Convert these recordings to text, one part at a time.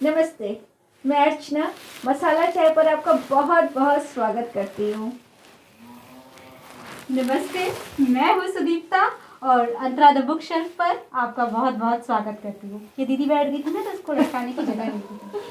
नमस्ते, मैं अर्चना मसाला चाय पर आपका बहुत बहुत स्वागत करती हूँ। नमस्ते, मैं हूँ सुदीप्ता और अंतरा द बुक शेल्फ पर आपका बहुत बहुत स्वागत करती हूँ। ये दीदी बैठ गई थी ना, तो उसको लटकाने की जगह नहीं थी।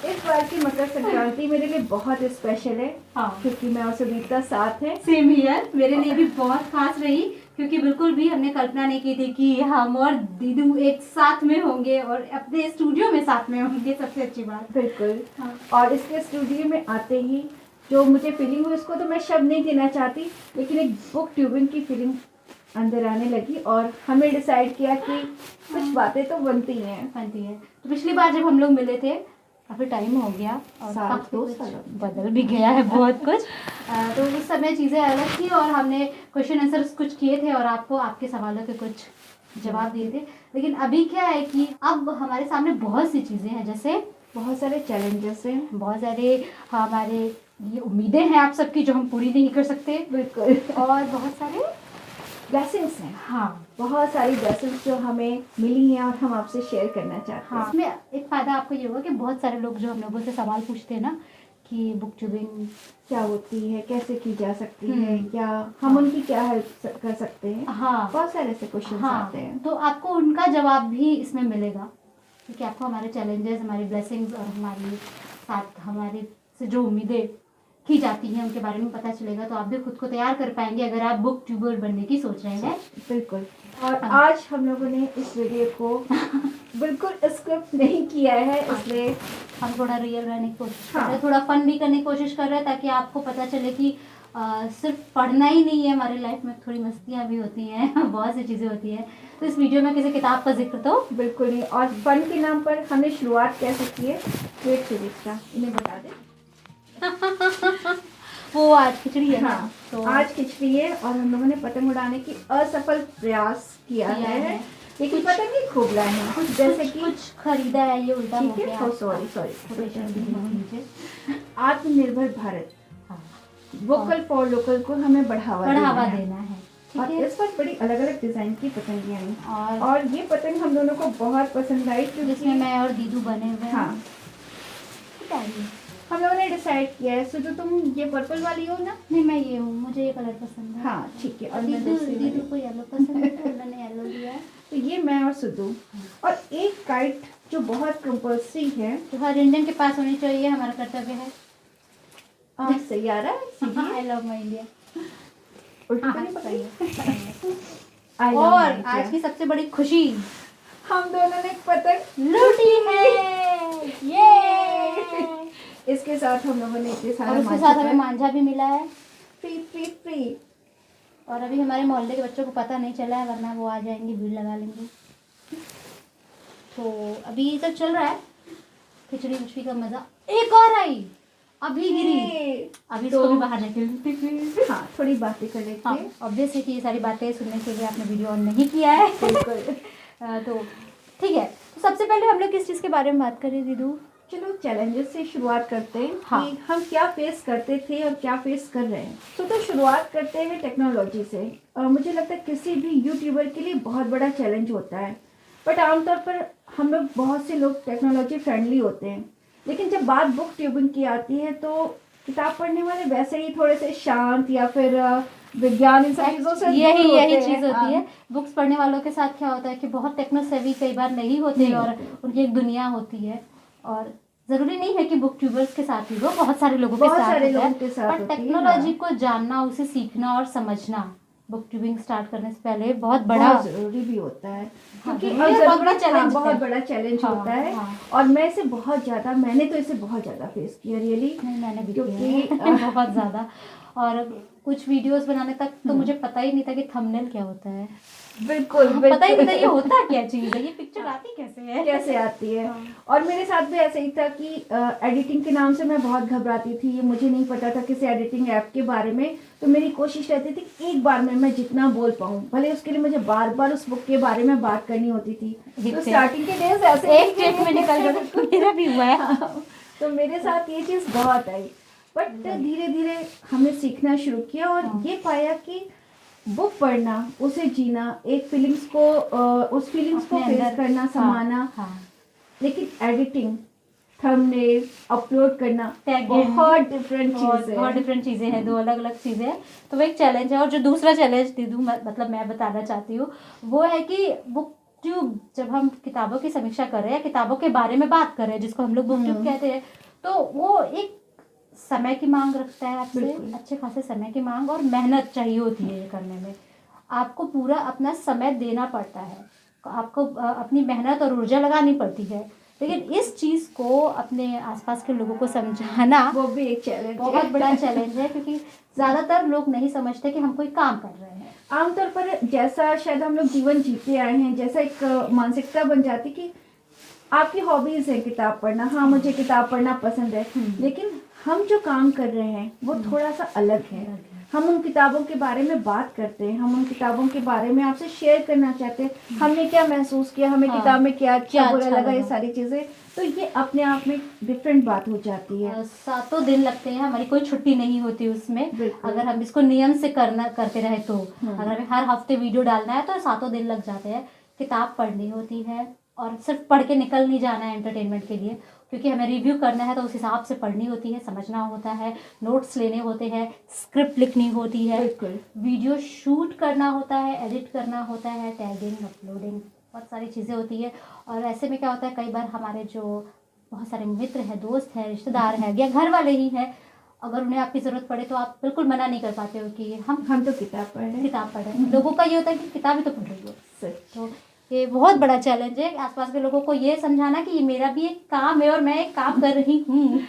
इस बार की मकर संक्रांति मेरे लिए बहुत स्पेशल है। हाँ, क्योंकि मैं और सुदीप्ता साथ हैं। सेम हियर, मेरे लिए भी बहुत खास रही क्योंकि बिल्कुल भी हमने कल्पना नहीं की थी कि हम और दीदू एक साथ में होंगे और अपने स्टूडियो में साथ में होंगे। सबसे अच्छी बात। बिल्कुल। हाँ। और इसके स्टूडियो में आते ही जो मुझे फीलिंग हुई उसको तो मैं शब्द नहीं देना चाहती, लेकिन एक बुक ट्यूबिंग की फीलिंग अंदर आने लगी और हमने डिसाइड किया कि कुछ बातें तो बनती हैं। तो पिछली बार जब हम लोग मिले थे काफ़ी टाइम हो गया और काफ़ी कुछ बदल भी गया है बहुत कुछ। तो उस समय चीज़ें अलग थी और हमने क्वेश्चन आंसर्स कुछ किए थे और आपको आपके सवालों के कुछ जवाब दिए थे। लेकिन अभी क्या है कि अब हमारे सामने बहुत सी चीज़ें हैं, जैसे बहुत सारे चैलेंजेस हैं, बहुत सारे हमारे ये उम्मीदें हैं आप सबकी जो हम पूरी नहीं कर सकते। बिल्कुल। और बहुत सारे ब्लेसिंग्स हैं। हाँ, बहुत सारी ब्लेसिंग्स जो हमें मिली हैं और हम आपसे शेयर करना चाहते हैं। हाँ, इसमें एक फ़ायदा आपको ये होगा कि बहुत सारे लोग जो हम लोगों से सवाल पूछते हैं ना कि बुक ट्यूबिंग क्या होती है, कैसे की जा सकती है, या हम उनकी क्या हेल्प कर सकते हैं। हाँ, बहुत सारे ऐसे क्वेश्चन आते हैं। तो आपको उनका जवाब भी इसमें मिलेगा क्योंकि आपको हमारे चैलेंजेस, हमारी ब्लेसिंग्स और हमारी साथ हमारे से जो उम्मीदें की जाती हैं उनके बारे में पता चलेगा। तो आप भी खुद को तैयार कर पाएंगे अगर आप बुक ट्यूबर बनने की सोच रहे हैं। बिल्कुल। और आज हम लोगों ने इस वीडियो को बिल्कुल स्क्रिप्ट नहीं किया है, इसलिए हम थोड़ा रियल रहने की कोशिश कर रहे हैं, थोड़ा फन भी करने की कोशिश कर रहे हैं ताकि आपको पता चले कि सिर्फ पढ़ना ही नहीं है, हमारी लाइफ में थोड़ी मस्तियाँ भी होती हैं बहुत सी चीज़ें होती हैं। तो इस वीडियो में किसी किताब का जिक्र तो बिल्कुल नहीं। और फन के नाम पर हमने शुरुआत कैसे की है, वेट सुदीप्ता इन्हें बता दें। वो आज खिचड़ी है ना। हाँ, तो आज खिचड़ी है और हम लोगों ने पतंग उड़ाने की असफल प्रयास किया है, लेकिन पतंग ही खूब लाए हैं। कुछ जैसे कि कुछ खरीदा है, ये उल्टा हो गया। सॉरी। आत्मनिर्भर भारत, वोकल फॉर लोकल को हमें बढ़ावा देना है। और इस पर बड़ी अलग अलग डिजाइन की पतंगियां हैं और ये पतंग हम दोनों को बहुत पसंद आई जिसमें मैं और दीदू बने हुए हैं। हाँ, हम लोगों ने डिसाइड किया है। सुजो तुम ये पर्पल वाली हो ना? नहीं, मैं ये हूँ, मुझे ये कलर पसंद है। हाँ ठीक है। और दीदू को येलो पसंद है तो मैंने येलो लिया है। तो ये मैं और सुधू। और एक काइट जो बहुत कंपल्सरी है, जो हर इंडियन के पास होनी चाहिए, हमारा कर्तव्य है। Saiyaara. I love my India. और आज की सबसे बड़ी खुशी, हम दोनों ने पतंग लूटी है। ये इसके साथ हम लोगों ने इतने सारा और उसके साथ हमें मांझा भी मिला है, फ्री। और अभी हमारे मोहल्ले के बच्चों को पता नहीं चला है, वरना वो आ जाएंगे, भीड़ लगा लेंगे। तो अभी तक चल रहा है खिचड़ी का मजा। एक और आई, अभी गिरी, अभी इसको भी बाहर निकल। हाँ, थोड़ी बातें कर लेते हैं। ऑब्वियस है कि ये सारी बातें सुनने के लिए आपने वीडियो ऑन नहीं किया है। बिल्कुल। तो ठीक है, तो सबसे पहले हम लोग किस चीज़ के बारे में बात करें दीदू? चलो चैलेंजेस से शुरुआत करते हैं। हाँ। कि हम क्या फेस करते थे और क्या फेस कर रहे हैं। तो शुरुआत करते हैं टेक्नोलॉजी से। मुझे लगता है किसी भी यूट्यूबर के लिए बहुत बड़ा चैलेंज होता है, बट आमतौर पर हम लोग बहुत से लोग टेक्नोलॉजी फ्रेंडली होते हैं, लेकिन जब बात बुक ट्यूबिंग की आती है तो किताब पढ़ने वाले वैसे ही थोड़े से शांत या फिर विज्ञान इन सब चीज़ों से यही चीज़ होती है। बुक्स पढ़ने वालों के साथ क्या होता है कि बहुत टेक्नो सेवी कई बार नहीं होते और उनकी एक दुनिया होती है। और ज़रूरी नहीं है कि बुक ट्यूबर्स के साथ ही हो, बहुत सारे लोगों के साथ पर टेक्नोलॉजी को जानना, उसे सीखना और समझना बुक ट्यूबिंग स्टार्ट करने से पहले बहुत बड़ा जरूरी भी होता है, क्योंकि बहुत बड़ा चैलेंज होता है। और मैंने तो इसे बहुत ज़्यादा फेस किया, रियली। मैंने भी बहुत ज़्यादा। और कुछ वीडियोस बनाने तक तो मुझे पता ही नहीं था कि थंबनेल क्या होता है। बिल्कुल पता ही नहीं था बिल्कुल ये होता क्या चीज़ है, ये पिक्चर आती कैसे है। कैसे आती है। हाँ। और मेरे साथ भी ऐसा ही था कि एडिटिंग के नाम से मैं बहुत घबराती थी, ये मुझे नहीं पता था किसी एडिटिंग ऐप के बारे में। तो मेरी कोशिश रहती थी कि एक बार में मैं जितना बोल पाऊँ, भले उसके लिए मुझे बार बार उस बुक के बारे में बात करनी होती थी। तो स्टार्टिंग के डेज ऐसे एक टेक में निकल गया, मेरा भी हुआ है। तो मेरे साथ ये चीज़ बहुत आई, बट धीरे धीरे हमने सीखना शुरू किया और हाँ। ये पाया कि बुक पढ़ना, उसे जीना, एक फीलिंग्स को उस फीलिंग्स को अपने फेस अंदर, करना, हाँ, समाना। हाँ। लेकिन एडिटिंग, थंबनेल अपलोड करना Tagging, बहुत डिफरेंट बहुत चीज़ है। बहुत डिफरेंट चीज़ें हैं, दो अलग अलग चीज़ें हैं। तो वो एक चैलेंज है। और जो दूसरा चैलेंज दीदू मतलब मैं बताना चाहती हूँ वो है कि बुक ट्यूब, जब हम किताबों की समीक्षा कर रहे हैं, किताबों के बारे में बात कर रहे हैं, जिसको हम लोग बुक ट्यूब कहते हैं, तो वो एक समय की मांग रखता है आपसे, बिल्कुल। अच्छे खासे समय की मांग और मेहनत चाहिए होती है ये करने में। आपको पूरा अपना समय देना पड़ता है, आपको अपनी मेहनत और ऊर्जा लगानी पड़ती है। लेकिन इस चीज़ को अपने आसपास के लोगों को समझाना वो भी एक चैलेंज बहुत है। बड़ा चैलेंज है, क्योंकि ज़्यादातर लोग नहीं समझते कि हम कोई काम कर रहे हैं। आमतौर पर जैसा शायद हम लोग जीवन जीते आए हैं, जैसा एक मानसिकता बन जाती कि आपकी हॉबीज है किताब पढ़ना, हाँ मुझे किताब पढ़ना पसंद है, लेकिन हम जो काम कर रहे हैं वो थोड़ा सा अलग है। हम उन किताबों के बारे में बात करते हैं, हम उन किताबों के बारे में आपसे शेयर करना चाहते हैं, हमने क्या महसूस किया, हमें हाँ, किताब में क्या अच्छा क्या बुरा अच्छा लगा, ये लगा। सारी चीज़ें। तो ये अपने आप में डिफरेंट बात हो जाती है। सातों दिन लगते हैं, हमारी कोई छुट्टी नहीं होती उसमें। बिल्कुल। अगर हम इसको नियम से करते रहे तो अगर हमें हर हफ्ते वीडियो डालना है तो सातों दिन लग जाते हैं। किताब पढ़नी होती है और सिर्फ पढ़ के निकल नहीं जाना है एंटरटेनमेंट के लिए, क्योंकि हमें रिव्यू करना है तो उस हिसाब से पढ़नी होती है, समझना होता है, नोट्स लेने होते हैं, स्क्रिप्ट लिखनी होती है, बिल्कुल। वीडियो शूट करना होता है, एडिट करना होता है, टैगिंग, अपलोडिंग, बहुत सारी चीज़ें होती है। और ऐसे में क्या होता है, कई बार हमारे जो बहुत सारे मित्र हैं, दोस्त हैं, रिश्तेदार हैं या घर वाले ही हैं, अगर उन्हें आपकी ज़रूरत पड़े तो आप बिल्कुल मना नहीं कर पाते हो कि हम तो किताब पढ़ रहे हैं। किताब पढ़ें। लोगों का ये होता है कि किताब ही तो पढ़ रही हो। सच। तो ये बहुत बड़ा चैलेंज है आसपास के लोगों को ये समझाना कि ये मेरा भी एक काम है और मैं एक काम कर रही हूँ।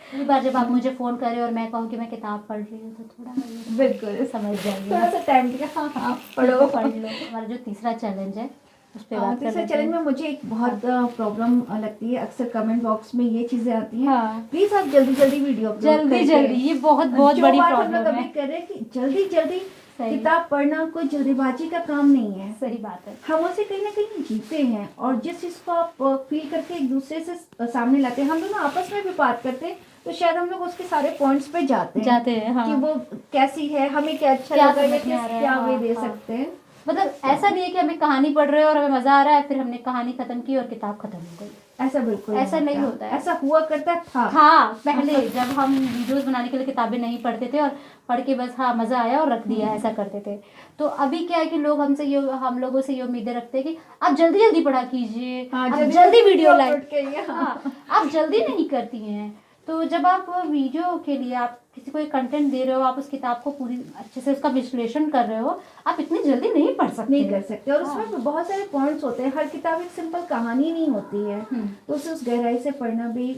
एक बार जब आप मुझे फ़ोन करें और मैं कहूँ कि मैं किताब पढ़ रही हूँ तो थोड़ा बिल्कुल समझ जाइए, थोड़ा सा टाइम दिया, हाँ हाँ पढ़ो पढ़ लो। हमारा जो तीसरा चैलेंज है उस पर बात कर तीसरा लेते चैलेंज हैं। में मुझे एक बहुत प्रॉब्लम लगती है, अक्सर कमेंट बॉक्स में ये चीजें आती हैं, हाँ। प्लीज आप जल्दी जल्दी वीडियो अपलोड जल्दी करके। जल्दी, ये बहुत बहुत जो बड़ी बात हम लोग प्रॉब्लम अभी है। कर रहे हैं कि जल्दी जल्दी सही। किताब पढ़ना कोई जल्दीबाजी का काम नहीं है। सही बात है। हम उसे कहीं ना कहीं जीते हैं, और जिस चीज को आप फील करके एक दूसरे से सामने लाते हैं, हम दोनों आपस में भी बात करते हैं, तो शायद हम लोग उसके सारे पॉइंट्स पे जाते हैं हाँ। कि वो कैसी है, हमें क्या अच्छा क्या लगा, या समझ में आ रहा है, क्या वे हाँ, दे हाँ। सकते हैं। मतलब ऐसा नहीं है कि हमें कहानी पढ़ रहे हो और हमें मजा आ रहा है, फिर हमने कहानी खत्म की और किताब खत्म हो गई। ऐसा बिल्कुल ऐसा नहीं होता है। ऐसा हुआ करता था। हाँ, पहले जब हम वीडियोस बनाने के लिए किताबें नहीं पढ़ते थे और पढ़ के बस हाँ मजा आया और रख दिया, ऐसा करते थे। तो अभी क्या है कि लोग हम लोगों से ये उम्मीदें रखते हैं कि आप जल्दी जल्दी पढ़ा कीजिए, हाँ, आप जल्दी जल्दी वीडियो upload लाइक, करिए, हाँ। हाँ, आप जल्दी नहीं करती हैं। तो जब आप वीडियो के लिए आप किसी को एक कंटेंट दे रहे हो, आप उस किताब को पूरी अच्छे से उसका विश्लेषण कर रहे हो, आप इतनी जल्दी नहीं पढ़ सकते। नहीं कर सकते, और उसमें बहुत सारे पॉइंट्स होते हैं, हर किताब एक सिंपल कहानी नहीं होती है, तो उसे उस गहराई से पढ़ना भी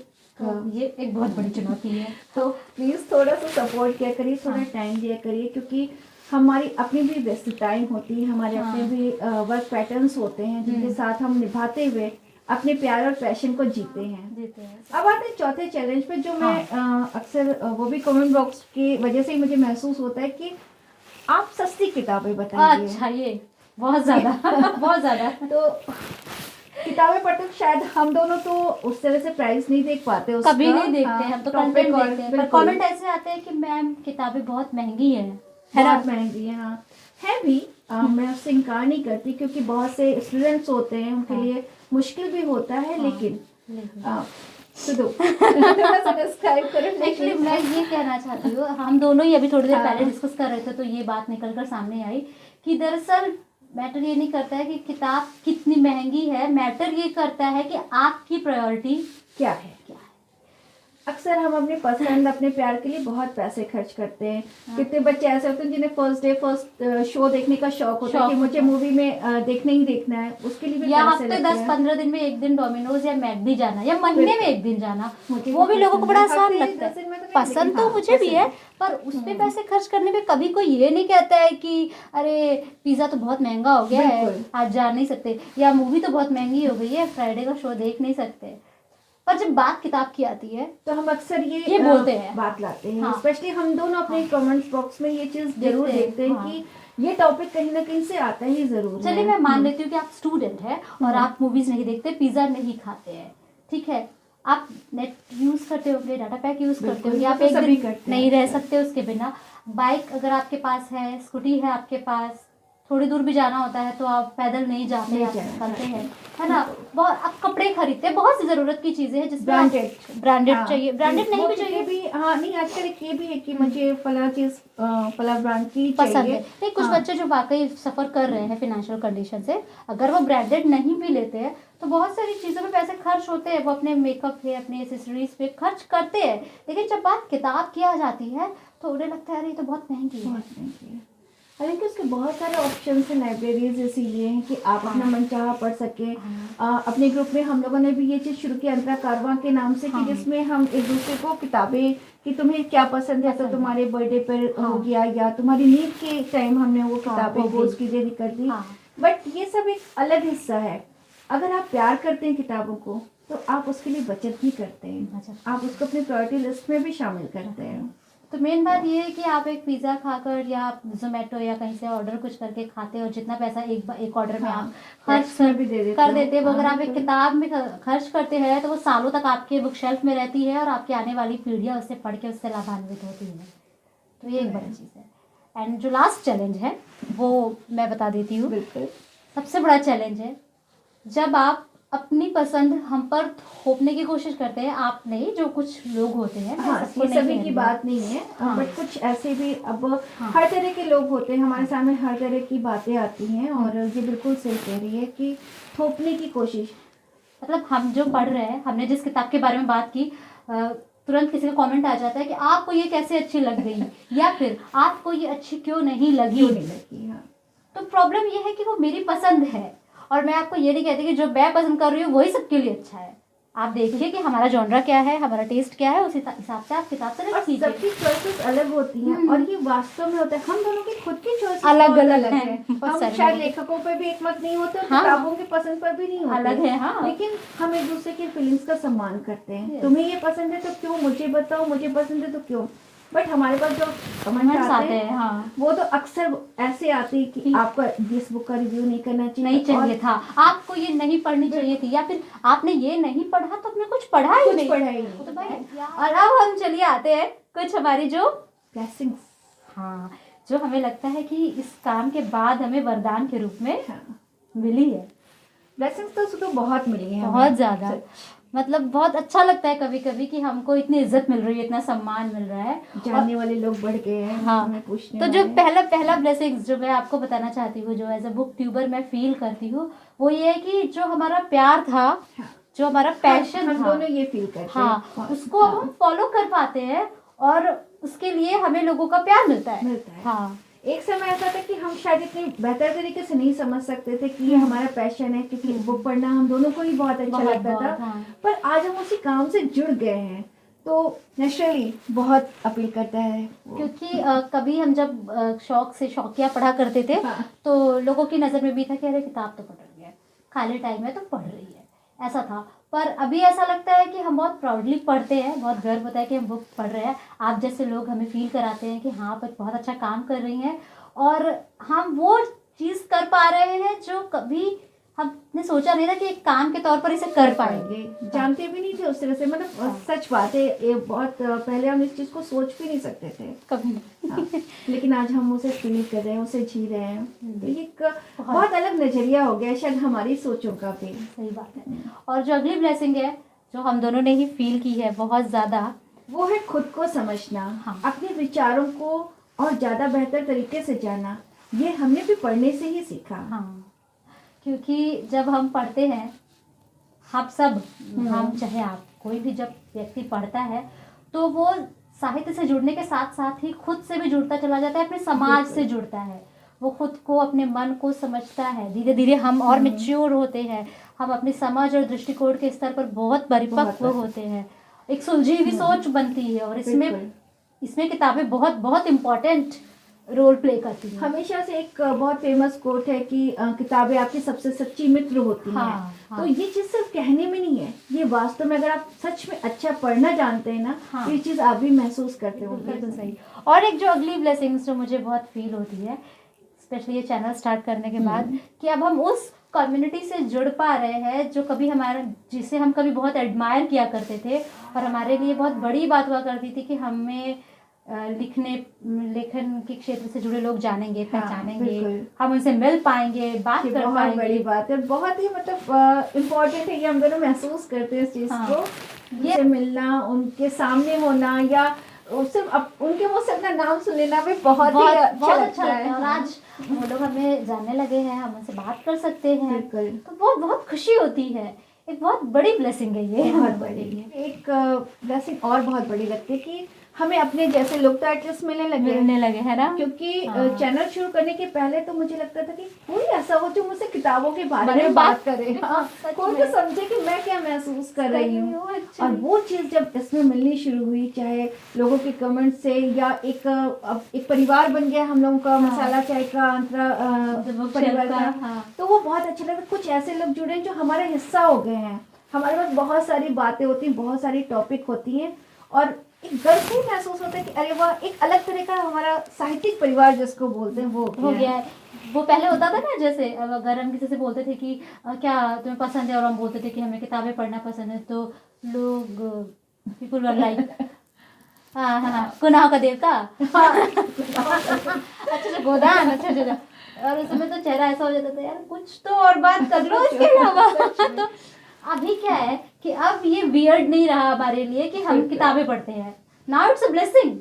ये एक बहुत बड़ी चुनौती है। तो प्लीज़ थोड़ा सा सपोर्ट किया करिए, थोड़ा टाइम दिया करिए, क्योंकि हमारी अपनी भी व्यस्तताएं होती हैं, हमारे अपने भी वर्क पैटर्न्स होते हैं, जिनके साथ हम निभाते हुए अपने प्यार और पैशन को जीते हैं। अब आते हैं चौथे चैलेंज पे, जो मैं अक्सर वो भी कमेंट बॉक्स की वजह से ही मुझे महसूस होता है कि आप सस्ती किताबें बताइए। अच्छा, ये बहुत ज़्यादा बहुत ज़्यादा। तो किताबें पढ़ते हैं, शायद हम दोनों तो उस तरह से प्राइस नहीं देख पाते उसका, कभी नहीं देखते, हम तो कंटेंट देखते हैं, पर कमेंट बिल्कुल। ऐसे आते हैं कि मैम किताबें बहुत महंगी है बहुत महंगी है, हाँ है भी। मैं उससे इनकार नहीं करती, क्योंकि बहुत से स्टूडेंट्स होते हैं, उनके लिए मुश्किल भी होता है, लेकिन सब्सक्राइब करो। एक्चुअली मैं ये कहना चाहती हूँ, हम दोनों ही अभी थोड़ी देर पहले डिस्कस कर रहे थे, तो ये बात निकल कर सामने आई कि दरअसल मैटर ये नहीं करता है कि किताब कितनी महंगी है, मैटर ये करता है कि आपकी प्रायोरिटी क्या है। अक्सर हम अपनी पसंद अपने प्यार के लिए बहुत पैसे खर्च करते हैं। कितने बच्चे ऐसे होते हैं जिन्हें फर्स्ट शो देखने का शौक होता है कि मुझे मूवी में देखना ही देखना है, उसके लिए भी या पैसे हफ्ते लगते 10-15 दिन में एक दिन डोमिनोज या मैकडी जाना, या महीने में एक दिन जाना, मुझे वो भी भी लोगों को बड़ा पसंद है। आसान हफ्ते लगता 10 दिन में तो है। नहीं, पसंद लेकिन तो हाँ, मुझे भी पसंद है, पर उस पे पैसे खर्च करने में कभी कोई ये नहीं कहता है कि अरे पिज्जा तो बहुत महंगा हो गया है, बिल्कुल। आज जा नहीं सकते, या मूवी तो बहुत महंगी हो गई है, फ्राइडे का शो देख नहीं सकते। पर जब बात किताब की आती है तो हम अक्सर ये बोलते हैं, बात लाते हैं। हाँ। स्पेशली हम दोनों अपने कमेंट्स बॉक्स में ये चीज जरूर देखते हैं हाँ। कि ये टॉपिक कहीं ना कहीं से आता ही जरूर है। चलिए मैं मान लेती हूँ कि आप स्टूडेंट हैं और आप मूवीज नहीं देखते, पिज्जा नहीं खाते हैं, ठीक है, आप नेट यूज करते होंगे, डाटा पैक यूज करते बिल्कुल, होंगे, आप वो तो एक सभी दिन करते हैं। नहीं रह सकते उसके बिना। बाइक अगर आपके पास है, स्कूटी है आपके पास, थोड़ी दूर भी जाना होता है तो आप पैदल नहीं जाते, नहीं आप जाना, निकलते हैं, है ना। बहुत आप कपड़े खरीदते हैं, बहुत सी जरूरत की चीजें हैं जिसमें ब्रांडेड हाँ, चाहिए, ब्रांडेड नहीं भी चाहिए भी। हाँ नहीं, आजकल एक ये भी है कि मुझे फला चीज फला ब्रांड की पसंद चाहिए। है। नहीं, कुछ हाँ। बच्चे जो वाकई सफर कर रहे हैं फाइनेंशियल कंडीशन से, अगर वो ब्रांडेड नहीं भी लेते हैं तो बहुत सारी चीज़ों में पैसे खर्च होते हैं, वो अपने मेकअप पे, अपने एसेसरीज पे खर्च करते हैं, लेकिन जब बात किताब की आ जाती है तो उन्हें लगता है अरे ये तो बहुत महंगी है। बहुत महंगी है। हालांकि उसके बहुत सारे ऑप्शन हैं लाइब्रेरीज, इसीलिए हैं कि आप अपना मनचाहा पढ़ सके। अपने ग्रुप में हम लोगों ने भी ये चीज़ शुरू की अंतरा कारवां के नाम से, कि जिसमें हम एक दूसरे को किताबें, कि तुम्हें क्या पसंद है तो तुम्हारे बर्थडे पर हो गया, या तुम्हारी नीड के टाइम हमने वो किताबें पोस्ट की रेडी कर दी। बट ये सब एक अलग हिस्सा है। अगर आप प्यार करते हैं किताबों को तो आप उसके लिए बचत भी करते हैं, आप उसको अपनी प्रायोरिटी लिस्ट में भी शामिल करते हैं। तो मेन बात ये है कि आप एक पिज़्ज़ा खाकर या आप जोमेटो या कहीं से ऑर्डर कुछ करके खाते हो, जितना पैसा एक ऑर्डर में आप खर्च कर देते हैं, वो अगर आप एक किताब में खर्च करते हैं तो वो सालों तक आपके बुक शेल्फ में रहती है और आपकी आने वाली पीढ़ियाँ उससे पढ़ के उससे लाभान्वित होती हैं। तो ये एक बड़ी चीज़ है। एंड जो लास्ट चैलेंज है वो मैं बता देती हूँ। बिल्कुल, सबसे बड़ा चैलेंज है जब आप अपनी पसंद हम पर थोपने की कोशिश करते हैं। आप नहीं, जो कुछ लोग होते हैं, हाँ, ये सभी की बात नहीं है। बट कुछ ऐसे भी अब हर तरह के लोग होते हैं, हमारे सामने हर तरह की बातें आती हैं। और ये बिल्कुल सही कह रही है कि थोपने की कोशिश, मतलब हम जो पढ़ रहे हैं, हमने जिस किताब के बारे में बात की, तुरंत किसी का कमेंट आ जाता है कि आपको ये कैसे अच्छी लग गई, या फिर आपको ये अच्छी क्यों नहीं लगी। हाँ। तो प्रॉब्लम ये है कि वो मेरी पसंद है, और मैं आपको ये नहीं कहती कि जो मैं पसंद कर रही हूँ वही सबके लिए अच्छा है। आप देखिए कि हमारा जॉनरा क्या है, हमारा टेस्ट क्या है, उस हिसाब से आप किताब से और सबकी चॉइसेस अलग होती हैं, और ये वास्तव में होता है। हम दोनों की खुद की चॉइसेस अलग अलग हैं। हम शायद लेखकों पे भी एक मत नहीं होते, किताबों की पसंद पर भी नहीं होते, अलग है। हाँ, लेकिन हम एक दूसरे की फीलिंग्स का सम्मान करते हैं। तुम्हें ये पसंद है तो क्यों, मुझे बताओ, मुझे पसंद है तो क्यों। बट हमारे पास जो कमेंट्स आते हैं, हाँ, वो तो अक्सर ऐसे आते हैं कि आपको इस बुक का रिव्यू नहीं करना चाहिए था, आपको ये नहीं पढ़नी चाहिए थी, या फिर आपने ये नहीं पढ़ा तो आपने कुछ पढ़ा ही नहीं। तो भाई, और अब हम चलिए आते हैं कुछ हमारी जो ब्लेसिंग्स, हाँ, जो हमें लगता है कि इस काम के बाद हमें वरदान के रूप में मिली है। ब्लेसिंग्स तो बहुत मिली है, बहुत ज़्यादा। मतलब बहुत अच्छा लगता है कभी कभी कि हमको इतनी इज्जत मिल रही है, इतना सम्मान मिल रहा है, जानने वाले लोग बढ़ गए हैं। हाँ, तो जो पहला ब्लेसिंग्स जो मैं आपको बताना चाहती हूँ, जो एज अ बुक ट्यूबर मैं फील करती हूँ, वो ये है कि जो हमारा प्यार था, जो हमारा पैशन हम था, दोनों ये फील करते हैं, हाँ, उसको अब हम फॉलो कर पाते हैं, और उसके लिए हमें लोगों का प्यार मिलता है। हाँ, एक समय ऐसा था कि हम शायद इतने बेहतर तरीके से नहीं समझ सकते थे कि ये हमारा पैशन है, क्योंकि बुक पढ़ना हम दोनों को ही बहुत अच्छा लगता था। पर आज हम उसी काम से जुड़ गए हैं, तो नेचुरली बहुत अपील करता है। क्योंकि कभी हम जब शौक से शौकिया पढ़ा करते थे, तो लोगों की नज़र में भी था कि अरे किताब तो पढ़ रही है, खाली टाइम में तो पढ़ रही है, ऐसा था। पर अभी ऐसा लगता है कि हम बहुत प्राउडली पढ़ते हैं, बहुत गर्व होता है कि हम बुक पढ़ रहे हैं। आप जैसे लोग हमें फील कराते हैं कि हाँ आप बहुत अच्छा काम कर रही हैं, और हम वो चीज़ कर पा रहे हैं जो कभी हमने सोचा नहीं था कि एक काम के तौर पर इसे कर पाएंगे, जानते भी नहीं थे उस तरह से। मतलब सच बात है, ये बहुत पहले हम इस चीज़ को सोच भी नहीं सकते थे कभी नहीं। लेकिन आज हम उसे फील कर रहे हैं, उसे जी रहे हैं। तो ये बहुत अलग नजरिया हो गया शायद हमारी सोचों का भी। सही बात है। और जो अगली ब्लेसिंग है जो हम दोनों ने ही फील की है बहुत ज़्यादा, वो है खुद को समझना, अपने विचारों को और ज़्यादा बेहतर तरीके से जाना। ये हमने भी पढ़ने से ही सीखा। हाँ, क्योंकि जब हम पढ़ते हैं, हम सब, हम चाहे आप कोई भी, जब व्यक्ति पढ़ता है तो वो साहित्य से जुड़ने के साथ साथ ही खुद से भी जुड़ता चला जाता है, अपने समाज से जुड़ता है, वो खुद को, अपने मन को समझता है। धीरे धीरे हम और मैच्योर होते हैं, हम अपने समझ और दृष्टिकोण के स्तर पर बहुत परिपक्व होते हैं, एक सुलझी हुई सोच बनती है। और इसमें किताबें बहुत बहुत इम्पोर्टेंट रोल प्ले करती है। हमेशा से एक बहुत फेमस कोट है कि किताबें आपकी सबसे सच्ची मित्र होती हैं। हाँ। तो ये चीज सिर्फ कहने में नहीं है, ये वास्तव में अगर आप सच में अच्छा पढ़ना जानते हैं ना, हाँ। तो ये चीज आप भी महसूस करते हो। बिल्कुल सही। और एक जो अगली ब्लेसिंग्स जो मुझे बहुत फील होती है, स्पेशली ये चैनल स्टार्ट करने के बाद, कि अब हम उस कम्युनिटी से जुड़ पा रहे हैं जो कभी जिसे हम कभी बहुत एडमायर किया करते थे, और हमारे लिए बहुत बड़ी बात हुआ करती थी कि हमें लेखन के क्षेत्र से जुड़े लोग जानेंगे, पहचानेंगे, हम उनसे मिल पाएंगे, बात कर पाएंगे। बहुत बड़ी बात है, बहुत ही मतलब इम्पोर्टेंट है, ये हम दोनों महसूस करते हैं इस चीज को। ये मिलना, उनके सामने होना, या सिर्फ उनके मुंह से अपना नाम सुन लेना भी बहुत अच्छा लगता है। और आज वो लोग हमें जानने लगे हैं, हम उनसे बात कर सकते हैं, बिल्कुल। तो बहुत बहुत खुशी होती है। एक बहुत बड़ी ब्लेसिंग है ये, बहुत बड़ी है। एक ब्लेसिंग और बहुत बड़ी लगती है कि हमें अपने जैसे लोग तो एटलीस्ट मिलने लगे है ना। क्योंकि चैनल शुरू करने के पहले तो मुझे लगता था कि कोई ऐसा हो जो मुझसे किताबों के बारे में बात करे, कोई तो समझे कि मैं क्या महसूस कर रही हूँ। और वो चीज़ जब इसमें मिलनी शुरू हुई, चाहे लोगों के कमेंट से या एक परिवार बन गया हम लोगों का, मसाला चाय का परिवार का, तो वो बहुत अच्छा लगा। कुछ ऐसे लोग जुड़े जो हमारा हिस्सा हो गए हैं, हमारे पास बहुत सारी बातें होती हैं, बहुत सारी टॉपिक होती हैं, और एक गर्व से महसूस होता है कि अरे वाह, एक अलग तरह का हमारा साहित्यिक परिवार जिसको बोलते हैं वो हो गया है। वो पहले होता था ना, जैसे अगर हम किसी से बोलते थे कि क्या तुम्हें पसंद है, और हम बोलते थे कि हमें किताबें पढ़ना पसंद है, तो लोग पीपल वर लाइक हाँ गुनाह का देवता, अच्छा गोदान, अच्छा। और उस समय तो चेहरा ऐसा हो जाता था, यार कुछ तो और बात कर लो इसके अलावा। तो अभी क्या है कि अब ये वियर्ड नहीं रहा हमारे लिए कि हम किताबें पढ़ते हैं, नाउ इट्स अ ब्लेसिंग,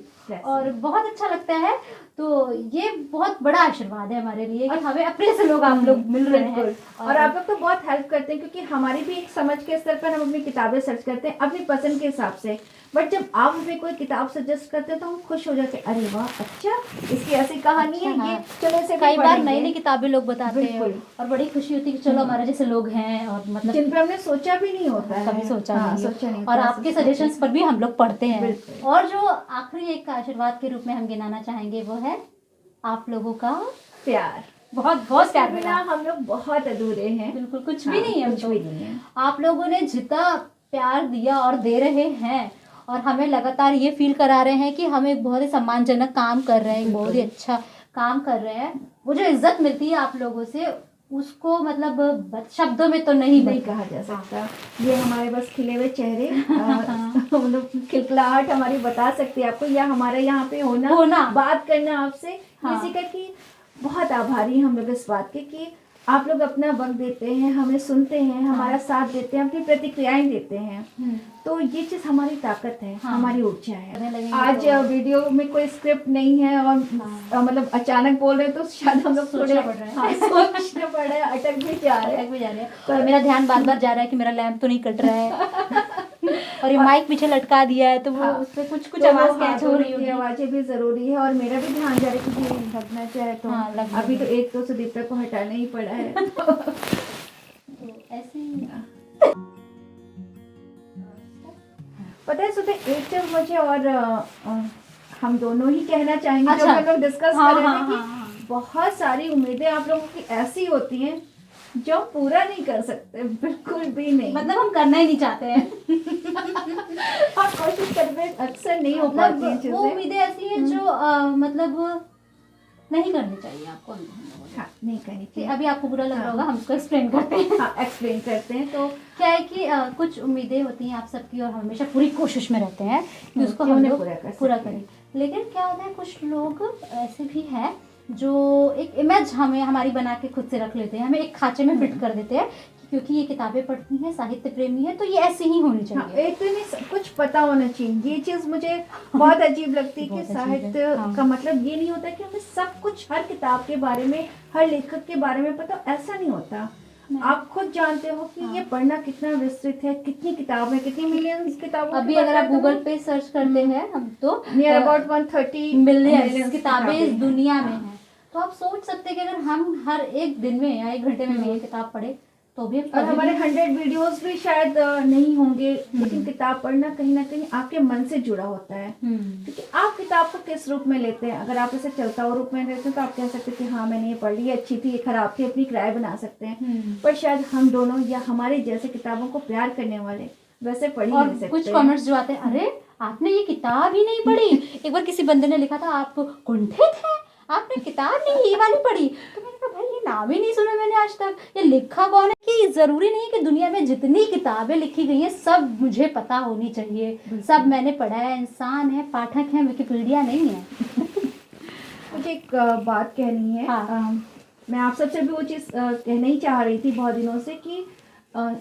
और बहुत अच्छा लगता है। तो ये बहुत बड़ा आशीर्वाद है हमारे लिए कि हमें अपने से लोग, आप लोग मिल रहे हैं, और आप लोग तो बहुत हेल्प करते हैं, क्योंकि हमारी भी एक समझ के स्तर पर हम अपनी किताबें सर्च करते हैं अपनी पसंद के हिसाब से, बट जब आप हमें कोई किताब सजेस्ट करते हैं तो हम खुश हो जाते हैं, अरे वाह, अच्छा इसकी ऐसी कहानी है, ये चलो इसे कई बार नई नई किताबें लोग बताते हैं, और बड़ी खुशी होती है कि चलो हमारे जैसे लोग हैं, और मतलब जिन पर हमने सोचा भी नहीं होता है, कभी सोचा नहीं, और आपके सजेशंस पर भी हम लोग पढ़ते हैं। और जो आखिरी एक आशीर्वाद के रूप में हम गिनाना चाहेंगे वो है आप लोगों का प्यार। बहुत बहुत प्यार मिला, हम लोग बहुत अधूरे हैं, बिल्कुल कुछ भी नहीं है, कुछ भी नहीं है। आप लोगों ने जितना प्यार दिया और दे रहे हैं, और हमें लगातार ये फील करा रहे हैं कि हम एक बहुत ही सम्मानजनक काम कर रहे हैं, बहुत ही अच्छा काम कर रहे हैं। वो जो इज्जत मिलती है आप लोगों से, उसको मतलब शब्दों में तो नहीं कहा जा सकता। ये हमारे बस खिले हुए चेहरे, मतलब खिलखिलाहट हमारी बता सकती है आपको, या हमारे यहाँ पे होना बात करना आपसे, इसी का कि बहुत आभारी हम लोग इस बात के कि आप लोग अपना वक्त देते हैं, हमें सुनते हैं, हमारा साथ देते हैं, अपनी प्रतिक्रियाएं देते हैं। तो ये चीज़ हमारी ताकत है, हमारी ऊर्जा है। आज वीडियो में कोई स्क्रिप्ट नहीं है, और मतलब अचानक बोल रहे हैं, तो शायद हम लोग थोड़े सोचना पड़ रहा है, अटक भी जा रहे हैं। तो मेरा ध्यान बार बार जा रहा है कि मेरा लैंप तो नहीं कट रहा है, और ये माइक पीछे लटका दिया है, तो वो उसमें कुछ आवाज़ कैच हो रही है, आवाज़ें भी ज़रूरी है, और मेरा भी ध्यान जा रहा है कि लगना चाहिए, तो अभी तो एक तो सुदीप्ता को हटाना ही पड़ा है। ऐसे ही पता है सुबह एक चीज मुझे, और हम दोनों ही कहना चाहेंगे, जो हम लोग डिस्कस कर रहे थे कि बहुत सारी उम्मीदें आप लोगों की ऐसी होती हैं जो पूरा नहीं कर सकते, बिल्कुल भी नहीं, मतलब हम करना ही नहीं चाहते हैं। आप कोशिश करते अक्सर नहीं हो पाती हैं चीजें। वो उम्मीदें ऐसी हैं जो मतलब नहीं करनी चाहिए आपको, नहीं करनी चाहिए। अभी आपको बुरा लग रहा होगा, हम उसको एक्सप्लेन करते हैं। एक्सप्लेन करते हैं। तो क्या है कि कुछ उम्मीदें होती हैं आप सबकी, और हम हमेशा पूरी कोशिश में रहते हैं कि उसको हम लोग पूरा करें। लेकिन क्या होता है, कुछ लोग ऐसे भी हैं जो एक इमेज हमें हमारी बना के खुद से रख लेते हैं, हमें एक खांचे में फिट कर देते हैं, क्योंकि ये किताबें पढ़ती हैं, साहित्य प्रेमी है, तो ये ऐसे ही होनी चाहिए। एक तो नहीं, सब कुछ पता होना चाहिए। ये चीज़ मुझे बहुत अजीब लगती है कि साहित्य का मतलब ये नहीं होता कि हमें सब कुछ हर किताब के बारे में, हर लेखक के बारे में पता, ऐसा नहीं होता। आप खुद जानते हो कि ये पढ़ना कितना विस्तृत है, कितनी किताबें, कितनी मिलियंस किताबों अभी अगर आप गूगल पे सर्च करते हैं हम तो नियर अबाउट 130 मिलियंस किताबें इस दुनिया में हैं। तो आप सोच सकते हैं कि अगर हम हर एक दिन में या 1 घंटे में भी ये किताब पढ़े तो भी और हमारे 100 वीडियोस भी शायद नहीं होंगे, लेकिन किताब पढ़ना कहीं ना कहीं आपके मन से जुड़ा होता है। क्योंकि आप किताब को किस रूप में लेते हैं, अगर आप इसे चलता हुआ रूप में लेते हैं तो आप कह सकते हैं कि हाँ मैंने ये पढ़ ली, अच्छी थी, ये खराब थी, अपनी राय बना सकते हैं। पर शायद हम दोनों या हमारे जैसे किताबों को प्यार करने वाले वैसे पढ़ ही और नहीं सकते। कुछ कमेंट्स जो आते हैं, अरे आपने ये किताब ही नहीं पढ़ी। एक बार किसी बंदे ने लिखा था आप कुंठित हैं, आपने किताब नहीं ये वाली पढ़ी। तो मैंने कहा भाई ये नाम ही नहीं सुना मैंने आज तक, ये लिखा कौन है। कि जरूरी नहीं कि दुनिया में जितनी किताबें लिखी गई हैं सब मुझे पता होनी चाहिए, सब मैंने पढ़ा है, इंसान है, पाठक है, विकिपीडिया नहीं है। मुझे एक बात कहनी है। हाँ। मैं आप सबसे भी वो चीज़ कहना ही चाह रही थी बहुत दिनों से कि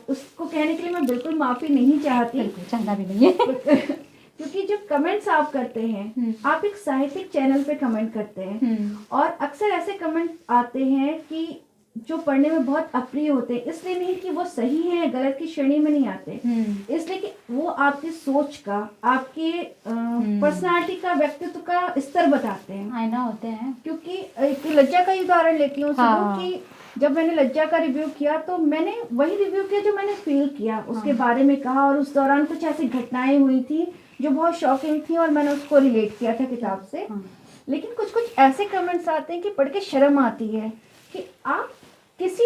उसको कहने के लिए मैं बिल्कुल माफ़ी नहीं चाहती, चाहना भी नहीं है। क्योंकि जो कमेंट्स आप करते हैं, आप एक साहित्यिक चैनल पे कमेंट करते हैं और अक्सर ऐसे कमेंट आते हैं कि जो पढ़ने में बहुत अप्रिय होते हैं। इसलिए नहीं कि वो सही है गलत की श्रेणी में नहीं आते, इसलिए कि वो आपकी सोच का, आपके पर्सनालिटी का, व्यक्तित्व का स्तर बताते हैं, आईना होते हैं। क्योंकि एक लज्जा का उदाहरण लेती हूँ कि जब मैंने लज्जा का रिव्यू किया तो मैंने वही रिव्यू किया जो मैंने फील किया, उसके बारे में कहा, और उस दौरान कुछ ऐसी घटनाएं हुई थी जो बहुत शॉकिंग थी और मैंने उसको रिलेट किया था किताब से। लेकिन कुछ कुछ ऐसे कमेंट्स आते हैं कि पढ़ के शर्म आती है कि आप किसी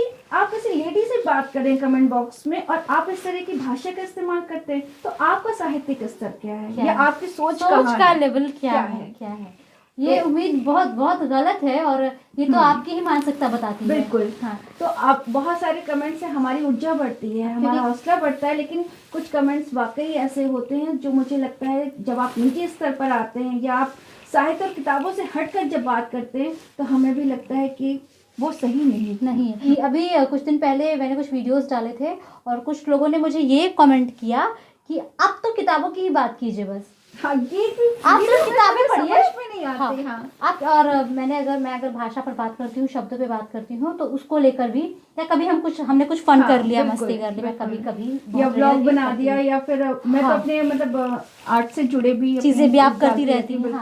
लेडी से बात करें कमेंट बॉक्स में और आप इस तरह की भाषा का इस्तेमाल करते हैं, तो आपका साहित्यिक स्तर क्या है या आपकी सोच का लेवल क्या है। ये उम्मीद बहुत बहुत गलत है और ये तो आपकी ही मानसिकता बताती है। बिल्कुल। हाँ, तो आप बहुत सारे कमेंट्स से हमारी ऊर्जा बढ़ती है, हमारा हौसला बढ़ता है, लेकिन कुछ कमेंट्स वाकई ऐसे होते हैं जो मुझे लगता है जब आप निजी स्तर पर आते हैं या आप साहित्य और किताबों से हटकर जब बात करते हैं तो हमें भी लगता है कि वो सही नहीं है। अभी कुछ दिन पहले मैंने कुछ वीडियोस डाले थे और कुछ लोगों ने मुझे ये कमेंट किया कि अब तो किताबों की ही बात कीजिए बस। हाँ, ये आप तो किताबें पढ़िए, समझ में नहीं आती। हाँ। आप और मैं अगर भाषा पर बात करती हूँ, शब्दों पे बात करती हूँ, तो उसको लेकर भी या कभी हमने कुछ फन कर लिया, मस्ती कर ली, मैं कभी या ब्लॉग बना दिया या फिर मैं तो अपने मतलब आर्ट से जुड़े भी चीजें भी आप करती रहती हूँ,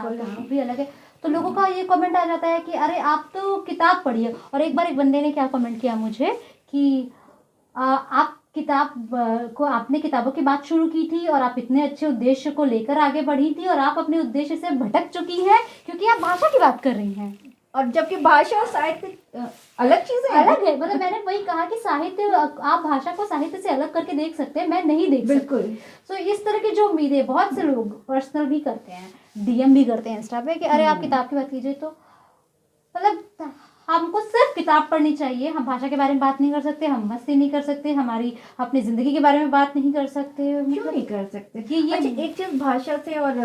भी अलग है। तो लोगों का ये कमेंट आ जाता है कि अरे आप तो किताब पढ़िए। और एक बार एक बंदे ने क्या कमेंट किया मुझे कि आप आपने किताबों की बात शुरू की थी और आप इतने अच्छे उद्देश्य को लेकर आगे बढ़ी थी और आप अपने उद्देश्य से भटक चुकी हैं क्योंकि आप भाषा की बात कर रही हैं। और जबकि भाषा और साहित्य अलग चीजें अलग है। मतलब मैंने वही कहा कि साहित्य, आप भाषा को साहित्य से अलग करके देख सकते हैं, मैं नहीं देख बिल्कुल। तो इस तरह की जो उम्मीदें बहुत से लोग पर्सनल भी करते हैं, डीएम भी करते हैं इंस्टा पे कि अरे आप किताब की बात कीजिए, तो मतलब हमको सिर्फ किताब पढ़नी चाहिए। हम भाषा के बारे में बात नहीं कर सकते, हम मस्ती नहीं कर सकते, हमारी अपनी जिंदगी के बारे में बात नहीं कर सकते। क्यों नहीं कर सकते? ये अच्छा, एक चीज भाषा से और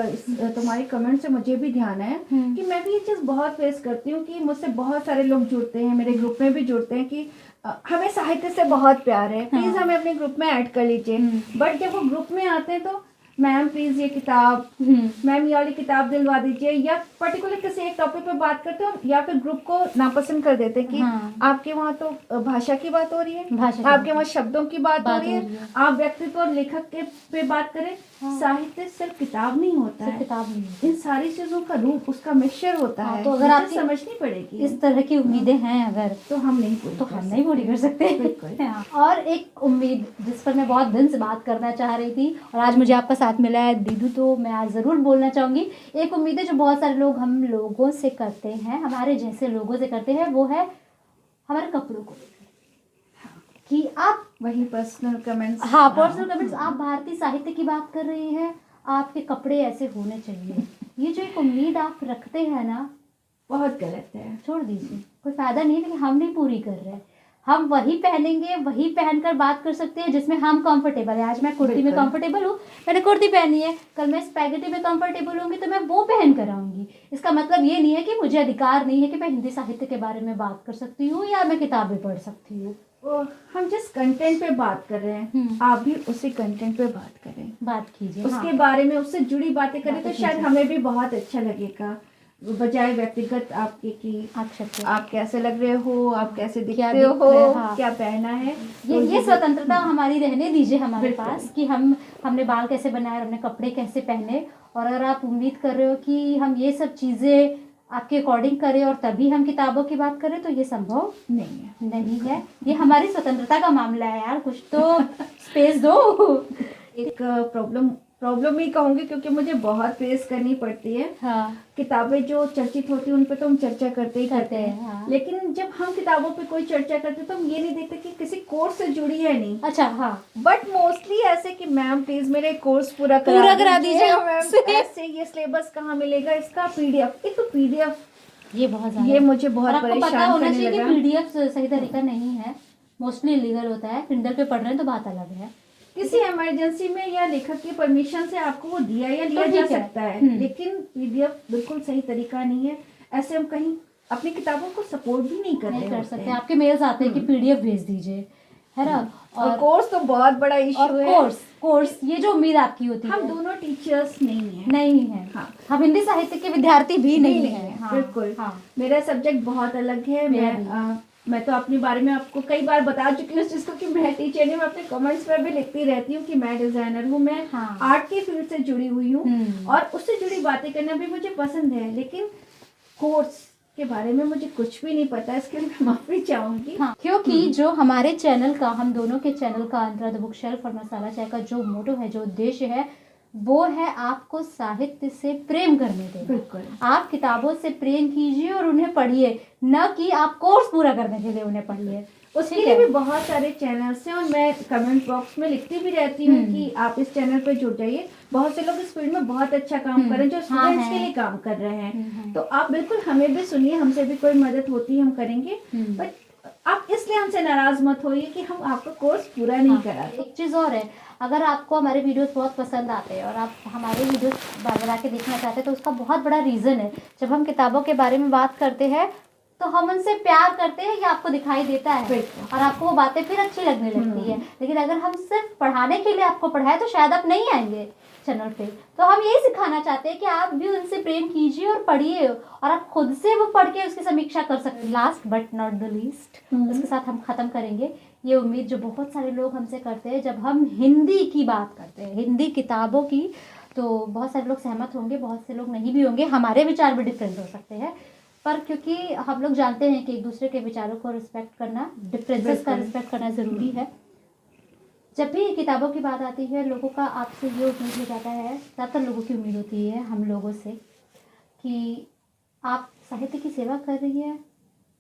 तुम्हारे कमेंट से मुझे भी ध्यान है कि मैं भी ये चीज बहुत फेस करती हूँ कि मुझसे बहुत सारे लोग जुड़ते हैं, मेरे ग्रुप में भी जुड़ते हैं कि हमें साहित्य से बहुत प्यार है, प्लीज हमें अपने ग्रुप में ऐड कर लीजिए। बट जब वो ग्रुप में आते हैं तो मैम प्लीज ये किताब, मैम ये वाली किताब दिलवा दीजिए, या पर्टिकुलर किसी एक टॉपिक पे बात करते हो या फिर ग्रुप को नापसंद कर देते कि आपके वहाँ तो भाषा की बात हो रही है, आपके वहाँ शब्दों की बात हो रही है, आप व्यक्तित्व और लेखक के पे बात करें। साहित्य सिर्फ किताब नहीं होता है, किताब नहीं, इन सारी चीजों का रूप, उसका मिक्सचर होता है। तो अगर आप समझनी पड़ेगी इस तरह की उम्मीदें हैं अगर, तो हम नहीं पूरी कर सकते। और एक उम्मीद जिस पर मैं बहुत दिन से बात करना चाह रही थी और आज मुझे आपका साथ मिला है दीदू, तो मैं आज ज़रूर बोलना चाहूँगी। एक उम्मीद है जो बहुत सारे लोग हम लोगों से करते हैं, हमारे जैसे लोगों से करते हैं, वो है हमारे कपड़ों को कि आप वही पर्सनल कमेंट्स। हाँ, पर्सनल कमेंट्स। आप भारतीय साहित्य की बात कर रही हैं, आपके कपड़े ऐसे होने चाहिए। ये जो एक उम्मीद आप रखते हैं ना, बहुत गलत है। छोड़ दीजिए, कोई फायदा नहीं है, लेकिन हम नहीं पूरी कर रहे हैं। हम वही पहनेंगे, वही पहनकर बात कर सकते हैं जिसमें हम कंफर्टेबल है। आज मैं कुर्ती में कंफर्टेबल हूँ, मैंने कुर्ती पहनी है, कल मैं स्पैगेटी में कंफर्टेबल होंगी तो मैं वो पहन कर आऊँगी। इसका मतलब ये नहीं है कि मुझे अधिकार नहीं है कि मैं हिंदी साहित्य के बारे में बात कर सकती हूँ या मैं किताबें पढ़ सकती हूँ। हम जिस कंटेंट पे बात कर रहे हैं, आप भी उसी कंटेंट पे बात करें, बात कीजिए, उसके बारे में, उससे जुड़ी बातें करें, तो शायद हमें भी बहुत अच्छा लगेगा। बजाय व्यक्तिगत आपके कि आवश्यकता आप कैसे लग रहे हो, आप कैसे क्या दिखते दिख हो, रहे हैं, हाँ। क्या पहना है, ये स्वतंत्रता हमारी रहने दीजिए हमारे बिल्कुल। पास कि हमने बाल कैसे बनाए और हमने कपड़े कैसे पहने। और अगर आप उम्मीद कर रहे हो कि हम ये सब चीज़ें आपके अकॉर्डिंग करें और तभी हम किताबों की बात करें, तो ये संभव नहीं है। ये हमारी स्वतंत्रता का मामला है यार, कुछ तो स्पेस दो। एक प्रॉब्लम ही कहूँगी, क्योंकि मुझे बहुत फेस करनी पड़ती है। हाँ, किताबें जो चर्चित होती हैं उन पे तो हम चर्चा करते ही करते हैं, हाँ। लेकिन जब हम किताबों पे कोई चर्चा करते हैं तो हम ये नहीं देखते कि किसी कोर्स से जुड़ी है नहीं। अच्छा, हाँ। बट मोस्टली ऐसे कि मैम प्लीज मेरे कोर्स पूरा करा दीजिए मैम, ऐसे ये सिलेबस कहाँ मिलेगा, इसका पीडीएफ, एक तो पीडीएफ ये बहुत ज़्यादा, ये मुझे बहुत और आपको पता परेशान होना करने चाहिए कि लगा। पीडीएफ सही तरीका नहीं है, मोस्टली इलीगल होता है। किंडल पे पढ़ रहे हैं तो बात अलग है। किसी इमरजेंसी में या लेखक की परमिशन से आपको वो दिया या लिया तो जा ठीक है। सकता है, लेकिन पीडीएफ बिल्कुल सही तरीका नहीं है। ऐसे हम कहीं अपनी किताबों को सपोर्ट भी नहीं नहीं कर होते सकते। हैं। आपके मेल्स आते हैं कि पीडीएफ भेज दीजिए, है ना। और कोर्स तो बहुत बड़ा इशू और है। कोर्स ये जो उम्मीद आपकी होती है, हम दोनों टीचर्स नहीं है। हाँ। हम हिंदी साहित्य के विद्यार्थी भी नहीं है। हाँ, बिल्कुल। हाँ। मेरा सब्जेक्ट बहुत अलग है। मैं तो अपने बारे में आपको कई बार बता चुकी हूँ जिसको कि मैं टीचर नहीं, मैं अपने कमेंट्स पर भी लिखती रहती हूँ कि मैं डिजाइनर हूँ, मैं आर्ट की फील्ड से जुड़ी हुई हूँ और उससे जुड़ी बातें करना भी मुझे पसंद है, लेकिन कोर्स के बारे में मुझे कुछ भी नहीं पता। इसके लिए मैं माफी चाहूंगी। हाँ, क्योंकि जो हमारे चैनल का, हम दोनों के चैनल का, अंतरा द बुक शेल्फ और मसाला चाय का जो मोटो है, जो उद्देश्य है, वो है आपको साहित्य से प्रेम करने देना। बिल्कुल। आप किताबों से प्रेम कीजिए और उन्हें पढ़िए, न कि आप कोर्स पूरा करने के लिए उन्हें पढ़िए। उसके लिए भी बहुत सारे चैनल्स हैं और मैं कमेंट बॉक्स में लिखती भी रहती हूँ कि आप इस चैनल पे जुड़ जाइए। बहुत से लोग इस फील्ड में बहुत अच्छा काम कर रहे हैं, जो स्टूडेंट्स के लिए काम कर रहे हैं। तो आप बिल्कुल हमें भी सुनिए, हमसे भी कोई मदद होती है हम करेंगे, बट आप इसलिए हमसे नाराज मत होइए कि हम आपका कोर्स पूरा नहीं करा। एक चीज़ और है, अगर आपको हमारे वीडियोस बहुत पसंद आते हैं और आप हमारे वीडियोस बार बार के देखना चाहते हैं, तो उसका बहुत बड़ा रीज़न है, जब हम किताबों के बारे में बात करते हैं तो हम उनसे प्यार करते हैं, ये आपको दिखाई देता है और आपको वो बातें फिर अच्छी लगने लगती है। लेकिन अगर हम सिर्फ पढ़ाने के लिए आपको पढ़ाए तो शायद आप नहीं आएंगे चैनल पे। तो हम यही सिखाना चाहते हैं कि आप भी उनसे प्रेम कीजिए और पढ़िए, और आप खुद से वो पढ़ के उसकी समीक्षा कर सकते हैं। Last but not the least, उसके साथ हम ख़त्म करेंगे ये उम्मीद जो बहुत सारे लोग हमसे करते हैं जब हम हिंदी की बात करते हैं, हिंदी किताबों की, तो बहुत सारे लोग सहमत होंगे, बहुत से लोग नहीं भी होंगे, हमारे विचार भी डिफरेंट हो सकते हैं, पर क्योंकि हम लोग जानते हैं कि एक दूसरे के विचारों को रिस्पेक्ट करना, डिफरेंसेस का रिस्पेक्ट करना ज़रूरी है। जब भी किताबों की बात आती है, लोगों का आपसे ये उम्मीद हो जाता है, ज़्यादातर लोगों की उम्मीद होती है हम लोगों से, कि आप साहित्य की सेवा कर रही है,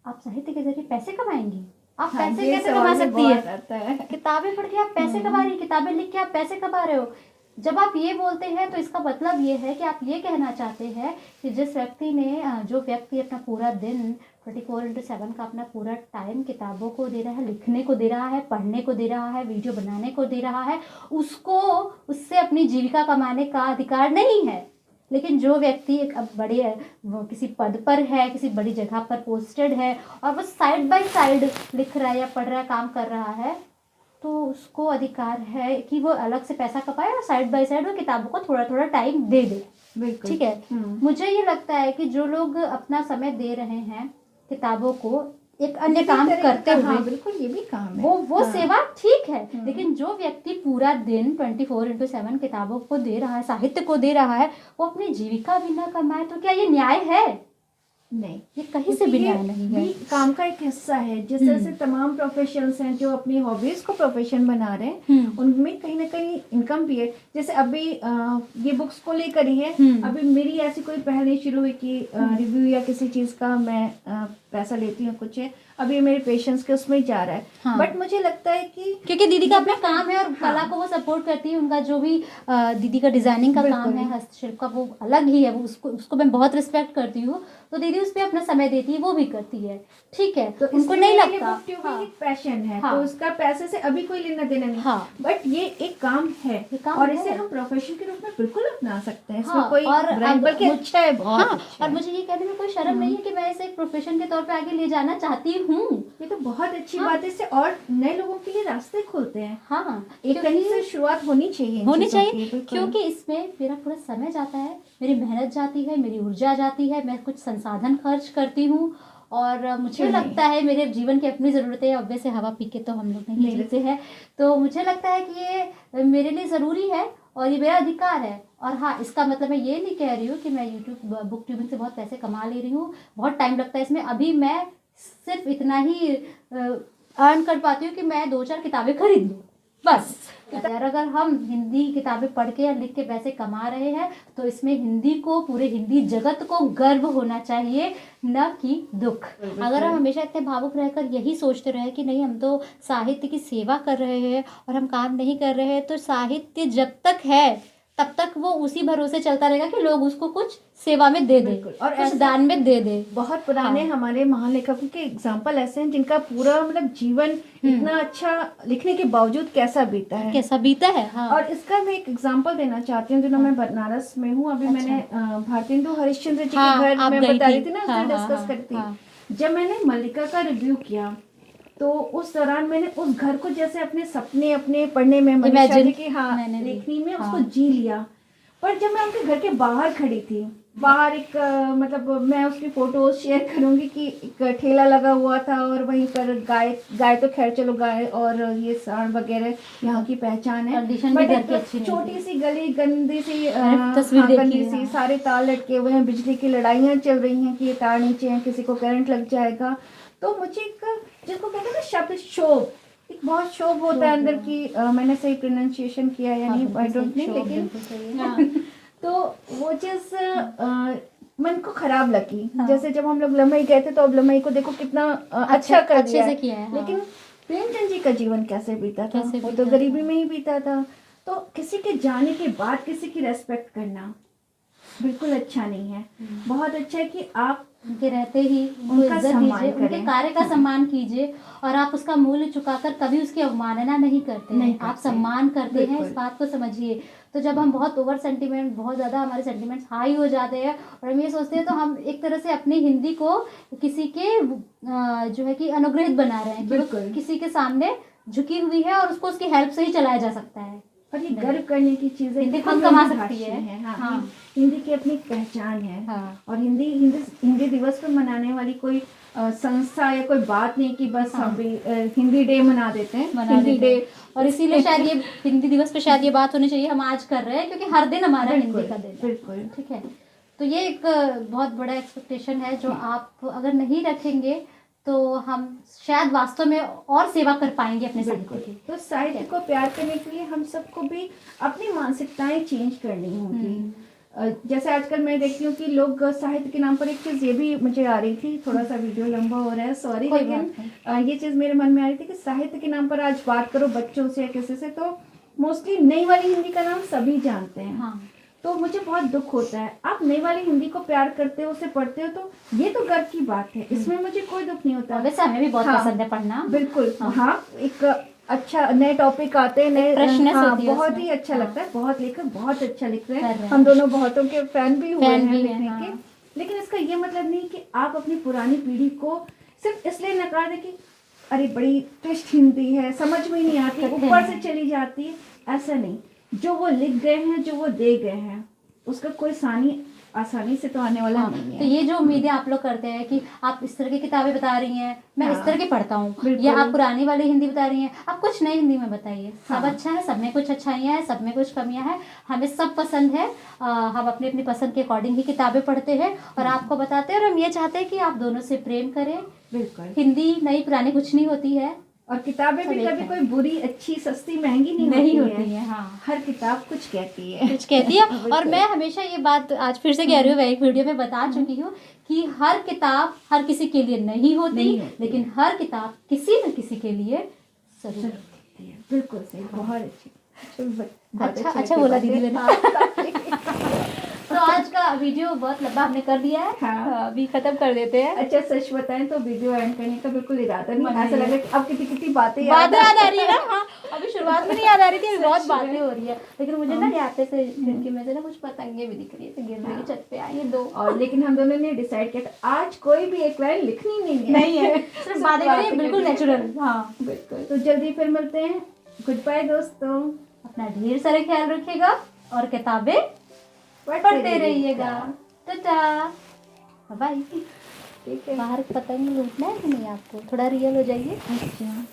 आप साहित्य के जरिए पैसे कमाएंगी। आप पैसे कैसे कमा सकती है? किताबें पढ़ के आप पैसे कमा रही है, किताबें लिख के आप पैसे कमा रहे हो। जब आप ये बोलते हैं तो इसका मतलब ये है कि आप ये कहना चाहते हैं कि जो व्यक्ति अपना पूरा दिन 24/7 का अपना पूरा टाइम किताबों को दे रहा है, लिखने को दे रहा है, पढ़ने को दे रहा है, वीडियो बनाने को दे रहा है, उसको उससे अपनी जीविका कमाने का अधिकार नहीं है। लेकिन जो व्यक्ति एक बड़े किसी पद पर है, किसी बड़ी जगह पर पोस्टेड है और वो साइड बाय साइड लिख रहा है या पढ़ रहा है, काम कर रहा है, तो उसको अधिकार है कि वो अलग से पैसा कमाए और साइड बाय साइड वो किताबों को थोड़ा थोड़ा टाइम दे दे। ठीक है। मुझे ये लगता है कि जो लोग अपना समय दे रहे हैं किताबों को एक अन्य काम करते हुए, हाँ, बिल्कुल ये भी काम है, वो सेवा ठीक है। लेकिन जो व्यक्ति पूरा दिन 24/7 किताबों को दे रहा है, साहित्य को दे रहा है, वो अपनी जीविका भी ना कमाए, तो क्या ये न्याय है? नहीं, ये कहीं से भी न्याय नहीं है। भी काम का एक हिस्सा है। जिस तरह से तमाम प्रोफेशंस हैं जो अपनी हॉबीज को प्रोफेशन बना रहे हैं, उनमें कहीं ना कहीं इनकम भी है। जैसे अभी ये बुक्स को लेकर ही है, अभी मेरी ऐसी कोई पहल नहीं शुरू हुई कि रिव्यू या किसी चीज का मैं पैसा लेती हूँ, कुछ है अभी मेरे पेशेंट्स के उसमें जा रहा है। हाँ। बट मुझे लगता है कि क्योंकि दीदी का अपना काम है और कला को वो सपोर्ट करती है, उनका जो भी दीदी का डिजाइनिंग का काम है, हस्तशिल्प का, वो अलग ही है, वो उसको मैं बहुत रिस्पेक्ट करती हूँ। तो दीदी उस पर अपना समय देती है, वो भी करती है, ठीक है। तो उनको नहीं लगता एक पैशन है, तो उसका पैसे से अभी कोई लेना देना नहीं, बट ये एक काम है और इसे हम प्रोफेशन के रूप में बिल्कुल अपना सकते हैं। इसमें कोई बल्कि अच्छा है, बहुत अच्छा। और मुझे ये कहने में कोई शर्म नहीं है कि मैं इसे एक प्रोफेशन के तौर पे आगे ले जाना चाहती हूँ। ये तो बहुत अच्छी बात है, इससे और नए लोगों के लिए रास्ते खुलते हैं। हाँ, एक कहीं से शुरुआत होनी चाहिए क्योंकि इसमें मेरा पूरा समय जाता है, मेरी मेहनत जाती है, मेरी ऊर्जा जाती है, मैं कुछ संसाधन खर्च करती हूँ और मुझे लगता है मेरे जीवन की अपनी ज़रूरतें हैं। ऑब्वियस है, हवा पी के तो हम लोग नहीं जीते हैं, तो मुझे लगता है कि ये मेरे लिए ज़रूरी है और ये मेरा अधिकार है। और हाँ, इसका मतलब मैं ये नहीं कह रही हूँ कि मैं यूट्यूब बुक ट्यूबिंग से बहुत पैसे कमा ले रही हूँ, बहुत टाइम लगता है इसमें। अभी मैं सिर्फ इतना ही अर्न कर पाती हूँ कि मैं 2-4 किताबें खरीद लूँ बस। यार अगर हम हिंदी किताबें पढ़ के या लिख के पैसे कमा रहे हैं तो इसमें हिंदी को, पूरे हिंदी जगत को गर्व होना चाहिए, न कि दुख। अगर हम हमेशा इतने भावुक रहकर यही सोचते रहे कि नहीं हम तो साहित्य की सेवा कर रहे हैं और हम काम नहीं कर रहे हैं, तो साहित्य जब तक है तब तक वो उसी भरोसे चलता रहेगा कि लोग उसको कुछ सेवा में दे दे और कुछ दान में दे दे। बहुत पुराने हमारे महान लेखकों के एग्जाम्पल ऐसे हैं जिनका पूरा मतलब जीवन इतना अच्छा लिखने के बावजूद कैसा बीता है। हाँ। और इसका मैं एक एग्जाम्पल देना चाहती हूँ। मैं बनारस में हूँ अभी। मैंने भारतेंदु हरिश्चंद्र जी के घर में बता रही थी ना, डिस्कस करती थी। जब मैंने मल्लिका का रिव्यू किया तो उस दौरान मैंने उस घर को जैसे अपने सपने, अपने पढ़ने में, मनीषा जी की लेखनी में उसको जी लिया। पर जब मैं उनके घर के बाहर खड़ी थी, बाहर एक मतलब मैं उसकी फोटो शेयर करूंगी कि एक ठेला लगा हुआ था और वहीं पर गाय तो खैर चलो गाय और ये सांड वगैरह यहाँ की पहचान है, बट छोटी सी गली, गंदी सी सारे तार लटके हुए हैं, बिजली की लड़ाइयाँ चल रही हैं कि ये तार नीचे है, किसी को करंट लग जाएगा। तो मुझे एक जिसको कहते हैं ना शब्द शोभ, एक बहुत शोभ होता है अंदर की, मैंने सही प्रोनाउंसिएशन किया या नहीं आई डोंट नो, लेकिन तो वो चीज मन को खराब लगी। जैसे जब हम लोग लमई गए थे तो अब लमई को देखो कितना अच्छा कर दिया है, लेकिन प्रेमचंद जी का जीवन कैसे बीता था, वो तो गरीबी में ही बीता था। तो किसी के जाने के बाद किसी की रेस्पेक्ट करना बिल्कुल अच्छा नहीं है। बहुत अच्छा है कि आप उनके रहते ही उनका इज्जत दीजिए, उनके कार्य का सम्मान कीजिए और आप उसका मूल्य चुकाकर कभी उसकी अवमानना नहीं करते हैं, आप सम्मान करते हैं, इस बात को समझिए। तो जब हम बहुत ओवर सेंटिमेंट, बहुत ज़्यादा हमारे सेंटिमेंट्स हाई हो जाते हैं और हम ये सोचते हैं, तो हम एक तरह से अपनी हिंदी को किसी के जो है कि अनुग्रहित बना रहे हैं, कि किसी के सामने झुकी हुई है और उसको उसकी हेल्प से ही चलाया जा सकता है। और ये गर्व करने की चीजें हिंदी खुद कमा सकती है। हाँ। हिंदी की अपनी पहचान है। और हिंदी दिवस पर मनाने वाली कोई संस्था या कोई बात नहीं कि बस हम भी हिंदी डे मना देते हैं, हिंदी डे। और इसीलिए शायद ये हिंदी दिवस पे शायद ये बात होनी चाहिए, हम आज कर रहे हैं क्योंकि हर दिन हमारा हिंदी का दिन है। बिल्कुल ठीक है। तो ये एक बहुत बड़ा एक्सपेक्टेशन है जो आप अगर नहीं रखेंगे तो हम शायद वास्तव में और सेवा कर पाएंगे अपने साहित्य की। तो साहित्य को प्यार करने के लिए हम सबको भी अपनी मानसिकताएं चेंज करनी होगी। जैसे आजकल मैं देखती हूँ कि लोग साहित्य के नाम पर, एक चीज़ ये भी मुझे आ रही थी, थोड़ा सा वीडियो लंबा हो रहा है सॉरी, लेकिन ये चीज़ मेरे मन में आ रही थी कि साहित्य के नाम पर आज बात करो बच्चों से या किसी से तो मोस्टली नई वाली हिंदी का नाम सभी जानते हैं। तो मुझे बहुत दुख होता है। आप नई वाली हिंदी को प्यार करते हो, उसे पढ़ते हो, तो ये तो गर्व की बात है, इसमें मुझे कोई दुख नहीं होता। वैसे हमें भी बहुत पसंद है पढ़ना। बिल्कुल। हाँ, एक अच्छा नए टॉपिक आते हैं, नए प्रश्न, बहुत ही अच्छा लगता है। बहुत लेखक बहुत अच्छा लिख रहे हैं, हम दोनों बहुतों के फैन भी हुए हैं लिखने के। लेकिन इसका ये मतलब नहीं कि आप अपनी पुरानी पीढ़ी को सिर्फ इसलिए नकार दें कि अरे बड़ी ट्विस्ट हिंदी है, समझ में नहीं आती, ऊपर से चली जाती है, ऐसा नहीं। जो वो लिख गए हैं, जो वो दे गए हैं, उसका कोई आसानी से तो आने वाला नहीं है। तो ये जो उम्मीदें आप लोग करते हैं कि आप इस तरह की किताबें बता रही हैं, मैं इस तरह की पढ़ता हूँ, या आप पुरानी वाली हिंदी बता रही हैं, आप कुछ नई हिंदी में बताइए। सब अच्छा है, सब में कुछ अच्छाइयाँ हैं, सब में कुछ कमियाँ हैं, हमें सब पसंद है। हम अपनी अपनी पसंद के अकॉर्डिंग ही किताबें पढ़ते हैं और आपको बताते हैं, और हम ये चाहते हैं कि आप दोनों से प्रेम करें। बिल्कुल। हिंदी नई पुरानी कुछ नहीं होती है, और किताबें भी कभी कोई बुरी, अच्छी, सस्ती, महंगी नहीं होती है। हाँ। हर किताब कुछ कहती है। और मैं हमेशा ये बात आज फिर से कह रही हूँ, मैं एक वीडियो में बता चुकी हूँ कि हर किताब हर किसी के लिए नहीं होती, लेकिन हर किताब किसी न किसी के लिए जरूर होती है। बिल्कुल सही, बहुत अच्छी। अच्छा बोला दीदी ने। तो आज का वीडियो बहुत लंबा हमने कर दिया है। हाँ। अभी खत्म कर देते हैं। अच्छा सच बताएं तो वीडियो एंड करने का बिल्कुल इरादा नहीं, ऐसा लगा कि अब कितनी बातें याद आ रही है ना। हाँ, अभी शुरुआत में नहीं याद आ रही थी, बहुत बातें हो रही है, लेकिन मुझे ना आते से खिड़की में से ना कुछ पतंगे भी दिख रही है, तो गिर रही छत पे आई है 2। और लेकिन हम दोनों ने डिसाइड किया था आज कोई भी एक लाइन लिखनी नहीं है, सिर्फ बातें करें, बिल्कुल नेचुरल। हाँ बिल्कुल। तो जल्दी फिर मिलते हैं। गुड बाय दोस्तों, अपना ढेर सारा ख्याल रखिएगा और किताबें पढ़ते रहिएगा। Tata bye. ठीक है। बाहर पतंग लूटना है कि नहीं आपको? थोड़ा रियल हो जाइए। अच्छा